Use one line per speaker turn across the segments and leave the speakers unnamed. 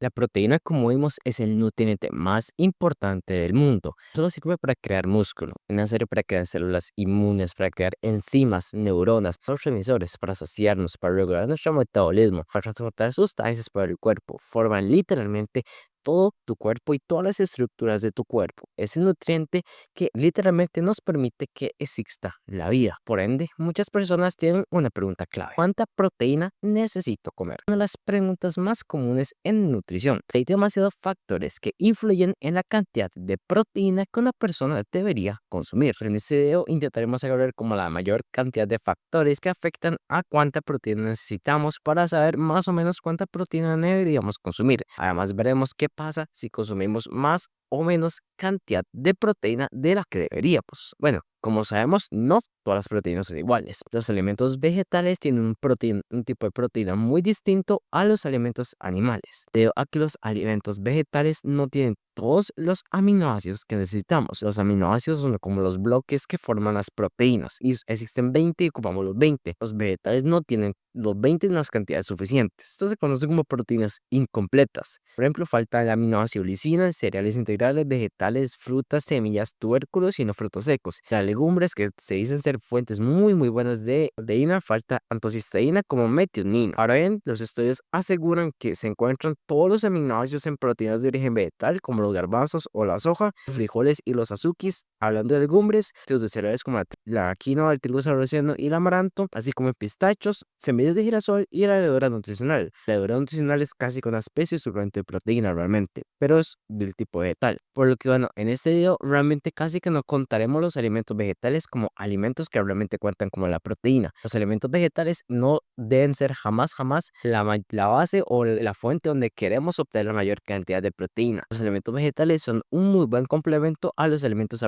La proteína, como vimos, es el nutriente más importante del mundo. Solo sirve para crear músculo, es necesario para crear células inmunes, para crear enzimas, neuronas, neurotransmisores, para saciarnos, para regular nuestro metabolismo, para transportar sustancias por el cuerpo. Forman literalmente todo tu cuerpo y todas las estructuras de tu cuerpo. Es el nutriente que literalmente nos permite que exista la vida. Por ende, muchas personas tienen una pregunta clave: ¿cuánta proteína necesito comer? Una de las preguntas más comunes en nutrición. Hay demasiados factores que influyen en la cantidad de proteína que una persona debería consumir. Pero en este video intentaremos hablar como la mayor cantidad de factores que afectan a cuánta proteína necesitamos para saber más o menos cuánta proteína deberíamos consumir. Además, veremos qué pasa si consumimos más o menos cantidad de proteína de la que deberíamos. Bueno, como sabemos, no todas las proteínas son iguales. Los alimentos vegetales tienen un tipo de proteína muy distinto a los alimentos animales, debido a que los alimentos vegetales no tienen todos los aminoácidos que necesitamos. Los aminoácidos son como los bloques que forman las proteínas y existen 20 y ocupamos los 20. Los vegetales no tienen los 20 en las cantidades suficientes. Esto se conoce como proteínas incompletas. Por ejemplo, falta el aminoácido lisina en cereales integrales, vegetales, frutas, semillas, tubérculos y no frutos secos. Las legumbres, que se dicen ser fuentes muy buenas de proteína, falta tanto cisteína como metionina. Ahora bien, los estudios aseguran que se encuentran todos los aminoácidos en proteínas de origen vegetal, como los garbanzos o la soja, los frijoles y los azúquis. Hablando de legumbres, los de cereales como la quinoa, el trigo sarraceno y el amaranto, así como en pistachos, semillas de girasol y la levadura nutricional. La levadura nutricional es casi una especie de suplemento de proteína realmente, pero es del tipo vegetal. Por lo que bueno, en este video realmente casi que no contaremos los alimentos vegetales como alimentos que realmente cuentan como la proteína. Los alimentos vegetales no deben ser jamás la base o la fuente donde queremos obtener la mayor cantidad de proteína. Los alimentos vegetales son un muy buen complemento a los alimentos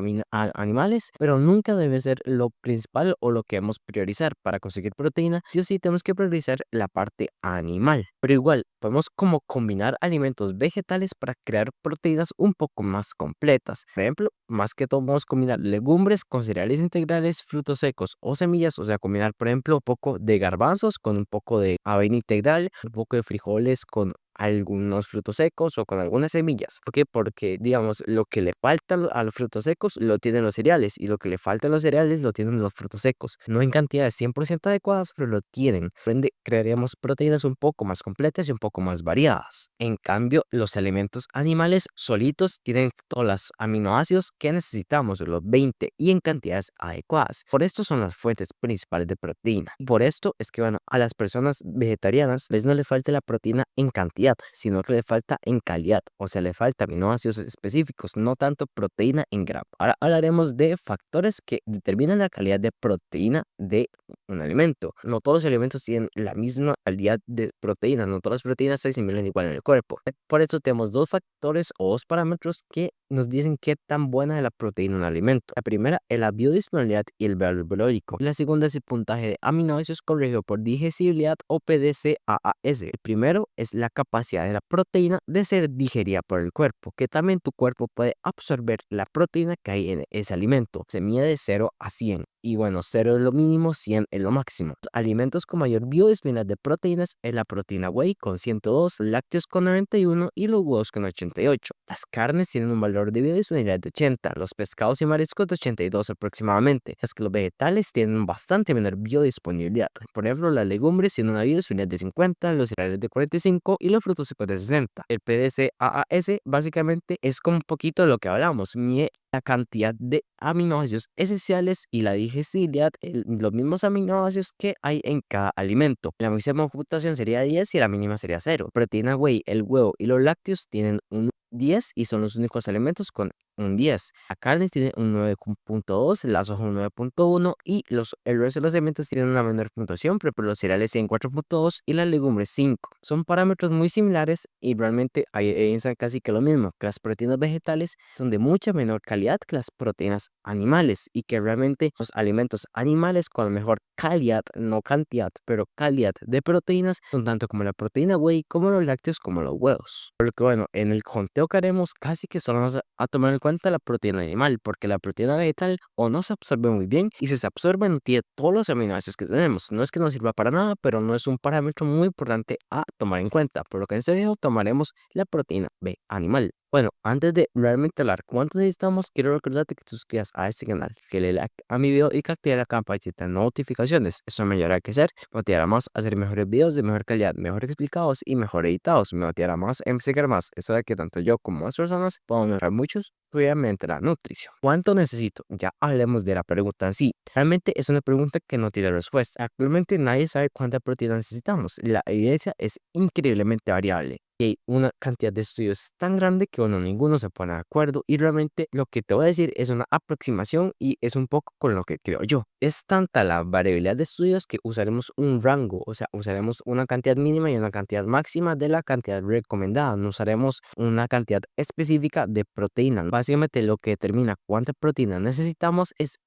animales, pero nunca debe ser lo principal o lo que debemos priorizar. Para conseguir proteína, sí o sí tenemos que priorizar la parte animal. Pero igual, podemos como combinar alimentos vegetales para crear proteínas un poco más completas. Por ejemplo, más que todo vamos a combinar legumbres con cereales integrales, frutos secos o semillas, o sea, combinar por ejemplo un poco de garbanzos con un poco de avena integral, un poco de frijoles con algunos frutos secos o con algunas semillas. ¿Por qué? Porque, digamos, lo que le falta a los frutos secos lo tienen los cereales y lo que le falta a los cereales lo tienen los frutos secos. No en cantidades 100% adecuadas, pero lo tienen. Por ende, crearíamos proteínas un poco más completas y un poco más variadas. En cambio, los alimentos animales solitos tienen todos los aminoácidos que necesitamos, los 20, y en cantidades adecuadas. Por esto son las fuentes principales de proteína. Y por esto es que, bueno, a las personas vegetarianas les no le falta la proteína en cantidad, sino que le falta en calidad, o sea, le falta aminoácidos específicos, no tanto proteína en gramo. Ahora hablaremos de factores que determinan la calidad de proteína de un alimento. No todos los alimentos tienen la misma calidad de proteínas, no todas las proteínas se asimilan igual en el cuerpo. Por eso tenemos dos factores o dos parámetros que nos dicen qué tan buena es la proteína en un alimento. La primera es la biodisponibilidad y el valor biológico. La segunda es el puntaje de aminoácidos corregido por digestibilidad o PDCAAS. El primero es la capacidad de la proteína de ser digerida por el cuerpo, que también tu cuerpo puede absorber la proteína que hay en ese alimento. Se mide de 0 a 100. Y bueno, 0 es lo mínimo, 100 es lo máximo. Los alimentos con mayor biodisponibilidad de proteínas es la proteína whey con 102, lácteos con 91 y los huevos con 88. Las carnes tienen un valor de biodisponibilidad de 80, los pescados y mariscos de 82 aproximadamente. Es que los vegetales tienen bastante menor biodisponibilidad. Por ejemplo, las legumbres tienen una biodisponibilidad de 50, los cereales de 45 y los frutos secos de 60. El PDCAAS básicamente es como un poquito de lo que hablamos, mide la cantidad de aminoácidos esenciales y la digestibilidad, los mismos aminoácidos que hay en cada alimento. La máxima computación sería 10 y la mínima sería 0. Proteína whey, el huevo y los lácteos tienen un 10 y son los únicos alimentos con un 10. La carne tiene un 9.2, la soja un 9.1 y el resto de los alimentos tienen una menor puntuación, pero los cereales tienen 4.2 y las legumbres 5. Son parámetros muy similares y realmente hay evidencia casi que lo mismo, que las proteínas vegetales son de mucha menor calidad que las proteínas animales y que realmente los alimentos animales con mejor calidad, no cantidad, pero calidad de proteínas son tanto como la proteína whey, como los lácteos, como los huevos. Por lo que bueno, en el conteo que haremos casi que solo vamos a tomar cuenta la proteína animal, porque la proteína vegetal o no se absorbe muy bien y si se absorbe no tiene todos los aminoácidos que tenemos. No es que no sirva para nada, pero no es un parámetro muy importante a tomar en cuenta, por lo que en este video tomaremos la proteína B animal. Bueno, antes de realmente hablar cuánto necesitamos, quiero recordarte que te suscribas a este canal, que le like a mi video y que active la campanita de notificaciones. Eso me ayudará a crecer, me motivará más a hacer mejores videos de mejor calidad, mejor explicados y mejor editados. Me motivará más a investigar más. Eso de que tanto yo como más personas podamos mejorar muchos obviamente la nutrición. ¿Cuánto necesito? Ya hablemos de la pregunta en sí. Realmente es una pregunta que no tiene respuesta. Actualmente nadie sabe cuánta proteína necesitamos. La evidencia es increíblemente variable. Y hay una cantidad de estudios tan grande que ninguno se pone de acuerdo y realmente lo que te voy a decir es una aproximación y es un poco con lo que creo yo. Es tanta la variabilidad de estudios que usaremos un rango, o sea, usaremos una cantidad mínima y una cantidad máxima de la cantidad recomendada. No usaremos una cantidad específica de proteína. Básicamente lo que determina cuánta proteína necesitamos es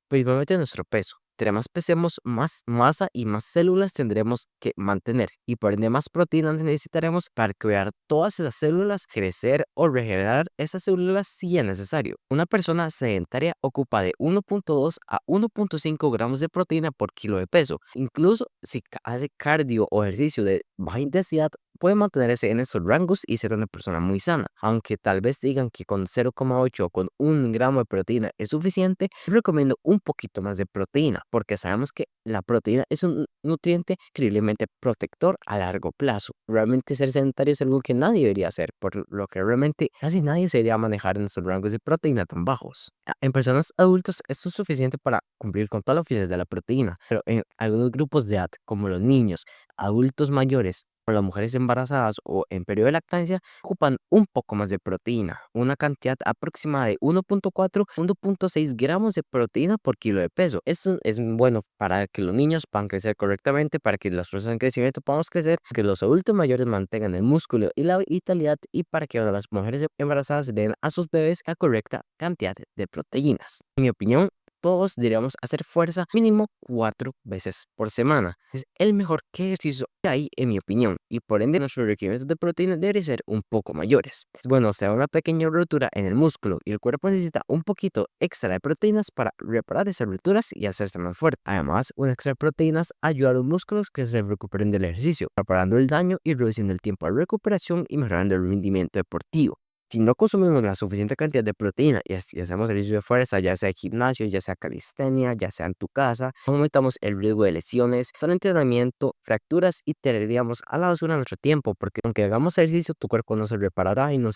principalmente nuestro peso. Entre más pesemos, más masa y más células tendremos que mantener y por ende más proteínas necesitaremos para crear todas esas células, crecer o regenerar esas células si es necesario. Una persona sedentaria ocupa de 1.2 a 1.5 gramos de proteína por kilo de peso. Incluso si hace cardio o ejercicio de baja intensidad, puede mantenerse en esos rangos y ser una persona muy sana. Aunque tal vez digan que con 0,8 o con 1 gramo de proteína es suficiente, yo recomiendo un poquito más de proteína, porque sabemos que la proteína es un nutriente increíblemente protector a largo plazo. Realmente ser sedentario es algo que nadie debería hacer, por lo que realmente casi nadie se debería manejar en esos rangos de proteína tan bajos. En personas adultas esto es suficiente para cumplir con todas las oficinas de la proteína, pero en algunos grupos de edad, como los niños, adultos mayores, o las mujeres embarazadas o en periodo de lactancia ocupan un poco más de proteína, una cantidad aproximada de 1.4 a 1.6 gramos de proteína por kilo de peso. Esto es bueno para que los niños puedan crecer correctamente, para que los procesos de crecimiento podamos crecer, que los adultos mayores mantengan el músculo y la vitalidad y para que las mujeres embarazadas den a sus bebés la correcta cantidad de proteínas. En mi opinión, todos deberíamos hacer fuerza mínimo 4 veces por semana. Es el mejor ejercicio que hay en mi opinión y por ende nuestros requerimientos de proteína deben ser un poco mayores. Es bueno, sea una pequeña rotura en el músculo y el cuerpo necesita un poquito extra de proteínas para reparar esas roturas y hacerse más fuerte. Además, un extra de proteínas ayuda a los músculos que se recuperen del ejercicio, reparando el daño y reduciendo el tiempo de recuperación y mejorando el rendimiento deportivo. Si no consumimos la suficiente cantidad de proteína y así hacemos ejercicio de fuerza, ya sea gimnasio, ya sea calistenia, ya sea en tu casa, aumentamos el riesgo de lesiones, de entrenamiento, fracturas y tiraríamos a la basura nuestro tiempo, porque aunque hagamos ejercicio, tu cuerpo no se reparará y no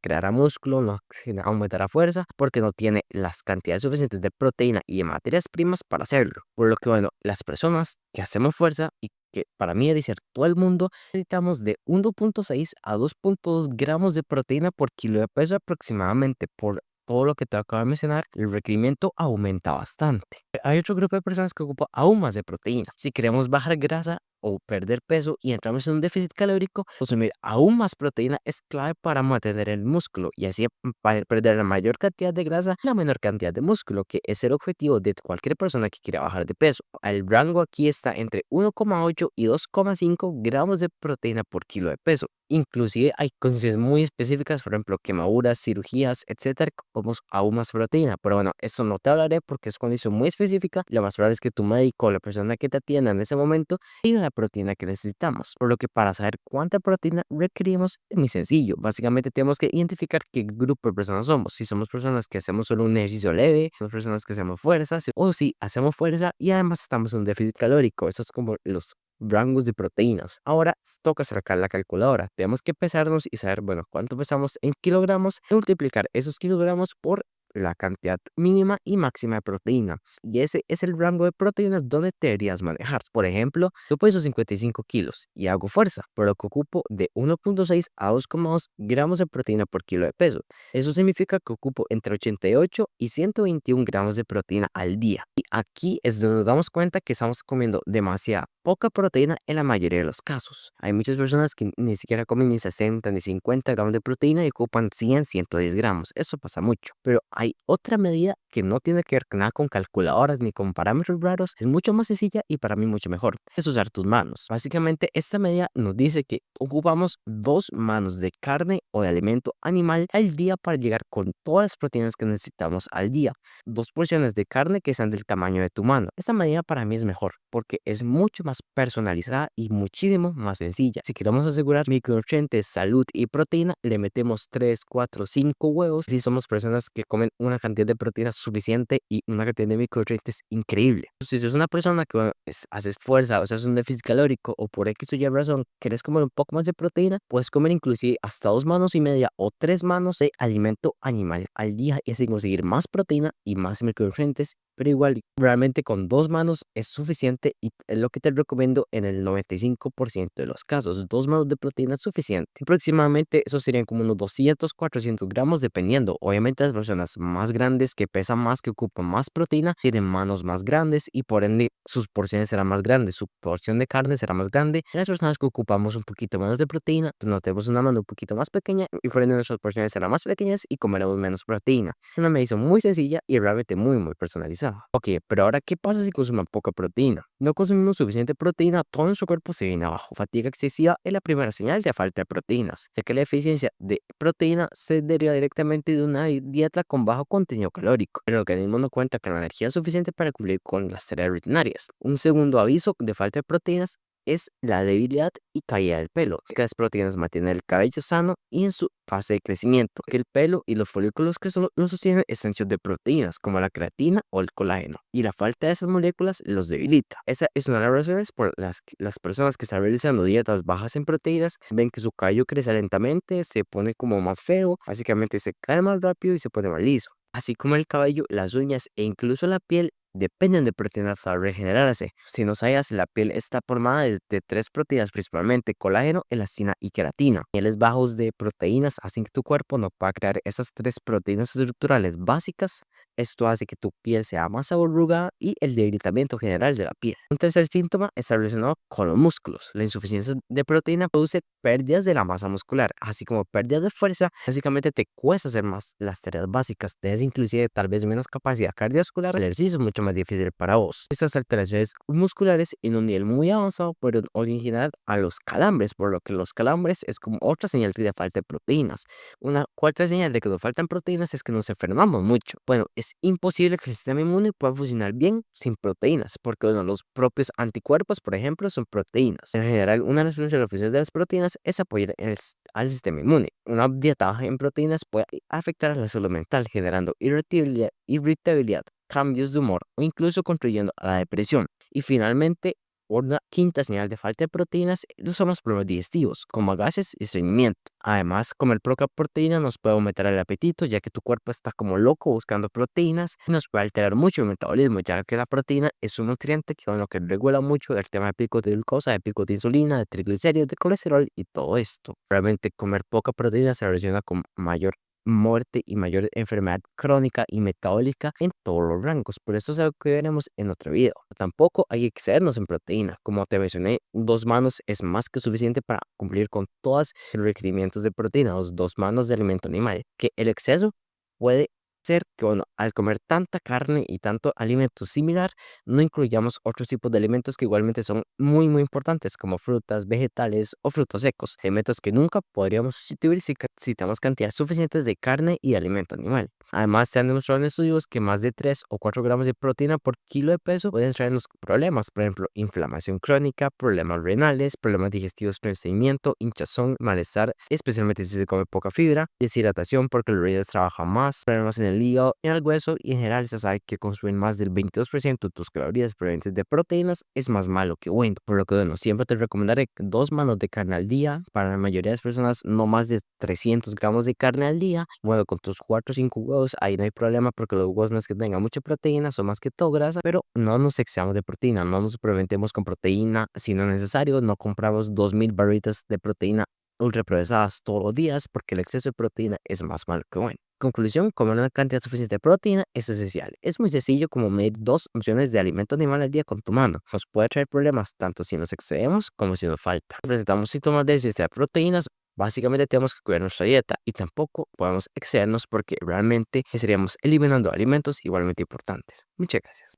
creará músculo, no aumentará fuerza, porque no tiene las cantidades suficientes de proteína y de materias primas para hacerlo. Por lo que, bueno, las personas que hacemos fuerza y que para mí es decir todo el mundo, necesitamos de 1.6 a 2.2 gramos de proteína por kilo de peso aproximadamente. Por todo lo que te acabo de mencionar, el requerimiento aumenta bastante. Hay otro grupo de personas que ocupa aún más de proteína. Si queremos bajar grasa o perder peso y entramos en un déficit calórico, consumir aún más proteína es clave para mantener el músculo y así para perder la mayor cantidad de grasa y la menor cantidad de músculo, que es el objetivo de cualquier persona que quiera bajar de peso. El rango aquí está entre 1,8 y 2,5 gramos de proteína por kilo de peso. Inclusive hay condiciones muy específicas, por ejemplo, quemaduras, cirugías, etcétera, como aún más proteína. Pero bueno, eso no te hablaré porque es condición muy específica. Lo más probable es que tu médico o la persona que te atienda en ese momento diga la proteína que necesitamos. Por lo que para saber cuánta proteína requerimos es muy sencillo. Básicamente tenemos que identificar qué grupo de personas somos. Si somos personas que hacemos solo un ejercicio leve, somos personas que hacemos fuerza, o si hacemos fuerza y además estamos en un déficit calórico. Eso es como los rangos de proteínas. Ahora toca sacar la calculadora. Tenemos que pesarnos y saber, bueno, cuánto pesamos en kilogramos y multiplicar esos kilogramos por la cantidad mínima y máxima de proteína. Y ese es el rango de proteínas donde te deberías manejar. Por ejemplo, yo peso 55 kilos y hago fuerza, por lo que ocupo de 1.6 a 2,2 gramos de proteína por kilo de peso. Eso significa que ocupo entre 88 y 121 gramos de proteína al día. Y aquí es donde nos damos cuenta que estamos comiendo demasiada poca proteína en la mayoría de los casos. Hay muchas personas que ni siquiera comen ni 60 ni 50 gramos de proteína y ocupan 100, 110 gramos. Eso pasa mucho. Pero Hay otra medida que no tiene que ver nada con calculadoras ni con parámetros raros, es mucho más sencilla y para mí mucho mejor. Es usar tus manos. Básicamente, esta medida nos dice que ocupamos 2 manos de carne o de alimento animal al día para llegar con todas las proteínas que necesitamos al día. 2 porciones de carne que sean del tamaño de tu mano. Esta medida para mí es mejor porque es mucho más personalizada y muchísimo más sencilla. Si queremos asegurar micronutrientes, salud y proteína, le metemos 3, 4, 5 huevos. Si somos personas que comen una cantidad de proteína suficiente y una cantidad de micronutrientes increíble. Si sos una persona que haces fuerza o sea, es un déficit calórico o por X o Y razón quieres comer un poco más de proteína, puedes comer inclusive hasta 2 manos y media o 3 manos de alimento animal al día y así conseguir más proteína y más micronutrientes. Pero igual, realmente con 2 manos es suficiente y es lo que te recomiendo en el 95% de los casos. 2 manos de proteína es suficiente. Aproximadamente eso serían como unos 200, 400 gramos dependiendo. Obviamente las personas más grandes que pesan más, que ocupan más proteína, tienen manos más grandes y por ende sus porciones serán más grandes. Su porción de carne será más grande. Y las personas que ocupamos un poquito menos de proteína, pues no tenemos una mano un poquito más pequeña y por ende nuestras porciones serán más pequeñas y comeremos menos proteína. Es una medición muy sencilla y realmente muy personalizada. Ok, pero ahora, ¿qué pasa si consumimos poca proteína? No consumimos suficiente proteína, todo nuestro cuerpo se viene abajo. Fatiga excesiva es la primera señal de falta de proteínas, ya que la deficiencia de proteína se deriva directamente de una dieta con bajo contenido calórico. El organismo no cuenta con la energía suficiente para cumplir con las tareas rutinarias. Un segundo aviso de falta de proteínas es la debilidad y caída del pelo, que las proteínas mantienen el cabello sano y en su fase de crecimiento, que el pelo y los folículos que lo sostienen están hechos de proteínas como la creatina o el colágeno, y la falta de esas moléculas los debilita. Esa es una de las razones por las que las personas que están realizando dietas bajas en proteínas ven que su cabello crece lentamente, se pone como más feo, básicamente se cae más rápido y se pone más liso. Así como el cabello, las uñas e incluso la piel dependen de proteínas para regenerarse. Si no sabías, la piel está formada de 3 proteínas principalmente: colágeno, elastina y queratina. Niveles bajos de proteínas hacen que tu cuerpo no pueda crear esas 3 proteínas estructurales básicas. Esto hace que tu piel sea más arrugada y el debilitamiento general de la piel. Un tercer síntoma está relacionado con los músculos. La insuficiencia de proteína produce pérdidas de la masa muscular, así como pérdidas de fuerza. Básicamente te cuesta hacer más las tareas básicas. Tienes inclusive tal vez menos capacidad cardiovascular. El ejercicio es mucho más difícil para vos. Estas alteraciones musculares en un nivel muy avanzado pueden originar a los calambres, por lo que los calambres es como otra señal de falta de proteínas. Una cuarta señal de que nos faltan proteínas es que nos enfermamos mucho. Bueno, es imposible que el sistema inmune pueda funcionar bien sin proteínas, porque bueno, los propios anticuerpos, por ejemplo, son proteínas. En general, una de las principales funciones de las proteínas es apoyar al sistema inmune. Una dieta baja en proteínas puede afectar a la salud mental, generando irritabilidad, cambios de humor o incluso contribuyendo a la depresión. Y finalmente, una quinta señal de falta de proteínas son los problemas digestivos, como gases y estreñimiento. Además, comer poca proteína nos puede aumentar el apetito, ya que tu cuerpo está como loco buscando proteínas y nos puede alterar mucho el metabolismo, ya que la proteína es un nutriente que, bueno, que regula mucho el tema de picos de glucosa, de picos de insulina, de triglicéridos, de colesterol y todo esto. Realmente comer poca proteína se relaciona con mayor muerte y mayor enfermedad crónica y metabólica en todos los rangos. Por eso es algo que veremos en otro video. Tampoco hay que excedernos en proteína. Como te mencioné, 2 manos es más que suficiente para cumplir con todos los requerimientos de proteína, 2 manos de alimento animal. Que el exceso puede ser que, bueno, al comer tanta carne y tanto alimento similar, no incluyamos otros tipos de alimentos que igualmente son muy importantes, como frutas, vegetales o frutos secos, alimentos que nunca podríamos sustituir si tenemos cantidades suficientes de carne y alimento animal. Además, se han demostrado en estudios que más de 3 o 4 gramos de proteína por kilo de peso pueden traernos problemas, por ejemplo, inflamación crónica, problemas renales, problemas digestivos con estreñimiento, hinchazón, malestar, especialmente si se come poca fibra, deshidratación porque los riñones trabajan más, problemas en el hígado, en el hueso y en general se sabe que consumir más del 22% de tus calorías provenientes de proteínas es más malo que bueno. Por lo que bueno, siempre te recomendaré 2 manos de carne al día. Para la mayoría de las personas, no más de 300 gramos de carne al día. Bueno, con tus 4 o 5 huevos, ahí no hay problema porque los huevos no es que tengan mucha proteína, son más que todo grasa, pero no nos excedamos de proteína, no nos suplementemos con proteína si no es necesario. No compramos 2000 barritas de proteína ultraprocesadas todos los días porque el exceso de proteína es más malo que bueno. Conclusión, comer una cantidad suficiente de proteína es esencial. Es muy sencillo como medir 2 opciones de alimento animal al día con tu mano. Nos puede traer problemas tanto si nos excedemos como si nos falta. Presentamos síntomas de déficit de proteínas Básicamente tenemos que cuidar nuestra dieta y tampoco podemos excedernos porque realmente estaríamos eliminando alimentos igualmente importantes. Muchas gracias.